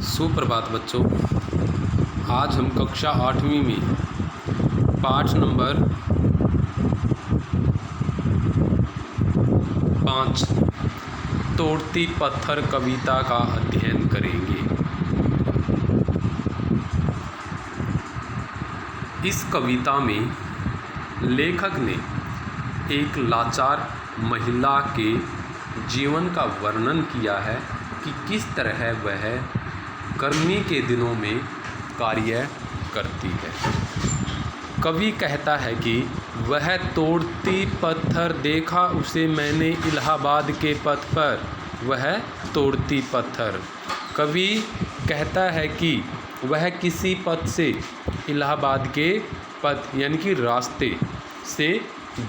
सुप्रभात बच्चों। आज हम कक्षा 8वीं में पाठ नंबर 5 तोड़ती पत्थर कविता का अध्ययन करेंगे। इस कविता में लेखक ने एक लाचार महिला के जीवन का वर्णन किया है कि किस तरह वह गर्मी के दिनों में कार्य करती है। कवि कहता है कि वह तोड़ती पत्थर देखा उसे मैंने इलाहाबाद के पथ पर, वह तोड़ती पत्थर। कवि कहता है कि वह किसी पथ से, इलाहाबाद के पथ यानी कि रास्ते से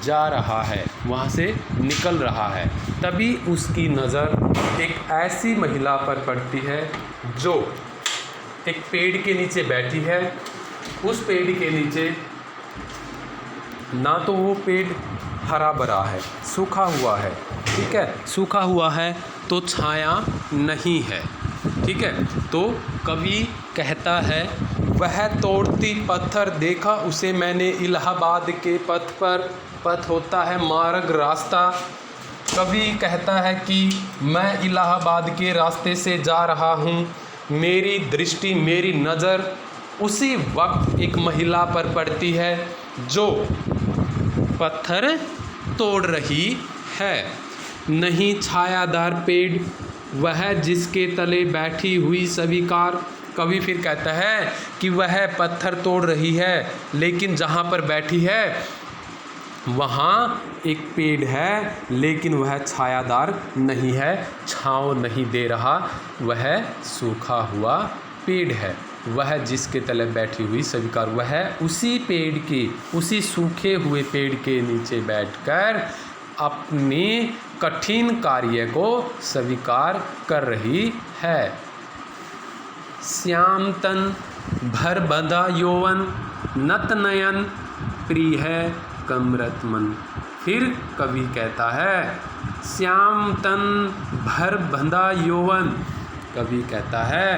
जा रहा है, वहाँ से निकल रहा है। तभी उसकी नज़र एक ऐसी महिला पर पड़ती है जो एक पेड़ के नीचे बैठी है। उस पेड़ के नीचे ना तो वो पेड़ हरा भरा है, सूखा हुआ है, ठीक है, सूखा हुआ है तो छाया नहीं है, ठीक है। तो कवि कहता है वह तोड़ती पत्थर देखा उसे मैंने इलाहाबाद के पथ पर, पथ होता है मार्ग, रास्ता। कवि कहता है कि मैं इलाहाबाद के रास्ते से जा रहा हूँ, मेरी दृष्टि, मेरी नज़र उसी वक्त एक महिला पर पड़ती है जो पत्थर तोड़ रही है। नहीं छायादार पेड़ वह जिसके तले बैठी हुई स्वीकार। कवि फिर कहता है कि वह पत्थर तोड़ रही है, लेकिन जहाँ पर बैठी है वहाँ एक पेड़ है, लेकिन वह छायादार नहीं है, छाँव नहीं दे रहा, वह सूखा हुआ पेड़ है। वह जिसके तले बैठी हुई स्वीकार, वह उसी पेड़ के, उसी सूखे हुए पेड़ के नीचे बैठकर अपने कठिन कार्य को स्वीकार कर रही है। श्याम तन भर बंधा यौवन, नत नयन प्रिय है कमरत मन। फिर कवि कहता है श्याम तन भर बंधा यौवन। कवि कहता है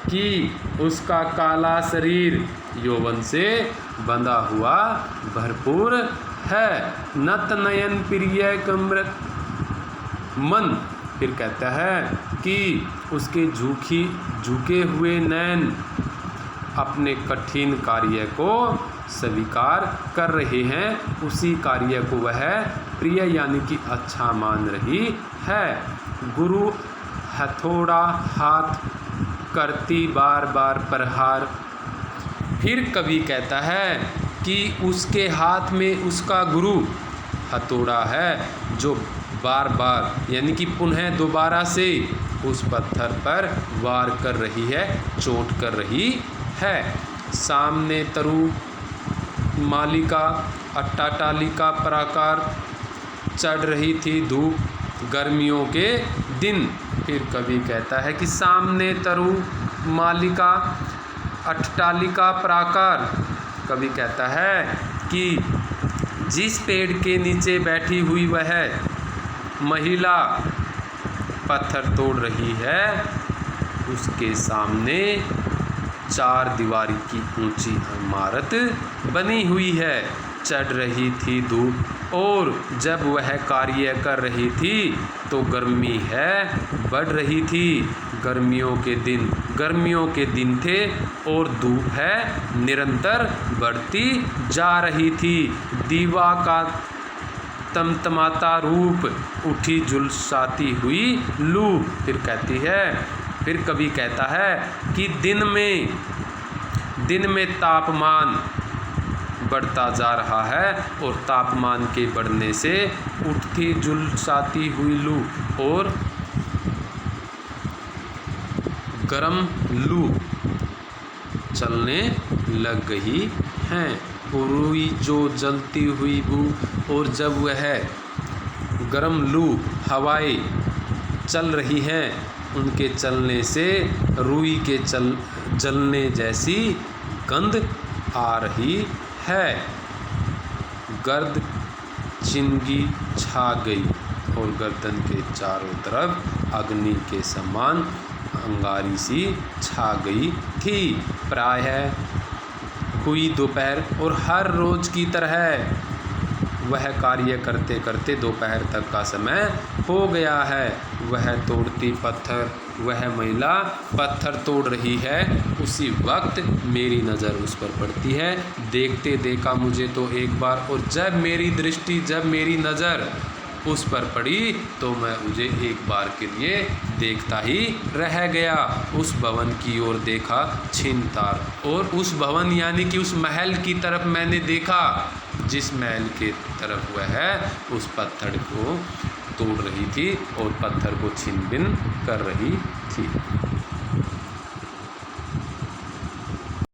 कि उसका काला शरीर यौवन से बंधा हुआ भरपूर है। नत नयन प्रिय कमरत मन। फिर कहता है कि उसके झुके हुए नैन अपने कठिन कार्य को स्वीकार कर रहे हैं, उसी कार्य को वह प्रिय यानी कि अच्छा मान रही है। गुरु हथौड़ा हाथ करती बार बार प्रहार। फिर कवि कहता है कि उसके हाथ में उसका गुरु हथौड़ा है जो बार बार यानी कि पुनः दोबारा से उस पत्थर पर वार कर रही है, चोट कर रही है। सामने तरु मालिका अट्टालिका प्राकार, चढ़ रही थी धूप गर्मियों के दिन। फिर कवि कहता है कि सामने तरु मालिका अट्टालिका प्राकार। कवि कहता है कि जिस पेड़ के नीचे बैठी हुई वह महिला पत्थर तोड़ रही है, उसके सामने 4 दीवारी की ऊंची इमारत बनी हुई है। चढ़ रही थी धूप और जब वह कार्य कर रही थी तो गर्मी है बढ़ रही थी। गर्मियों के दिन थे और धूप है निरंतर बढ़ती जा रही थी। दीवा का तमतमाता रूप, उठी झुलसाती हुई लू। फिर कहती है, फिर कवि कहता है कि दिन में तापमान बढ़ता जा रहा है और तापमान के बढ़ने से उठती झुलसाती हुई लू और गर्म लू चलने लग गई हैं। रुई जो जलती हुई बू, और जब वह गर्म लू हवाएं चल रही हैं, उनके चलने से रुई के जलने जैसी गंध आ रही है। गर्द चिंगी छा गई और गर्दन के चारों तरफ अग्नि के समान अंगारी सी छा गई थी। प्रायः हुई दोपहर और हर रोज़ की तरह वह कार्य करते करते दोपहर तक का समय हो गया है। वह तोड़ती पत्थर, वह महिला पत्थर तोड़ रही है। उसी वक्त मेरी नज़र उस पर पड़ती है। देखते देखा मुझे तो एक बार, और जब मेरी नज़र उस पर पड़ी तो मैं मुझे एक बार के लिए देखता ही रह गया। उस भवन की ओर देखा छिनतार, और उस भवन यानी कि उस महल की तरफ मैंने देखा जिस महल के तरफ वह उस पत्थर को तोड़ रही थी और पत्थर को छिन भिन कर रही थी।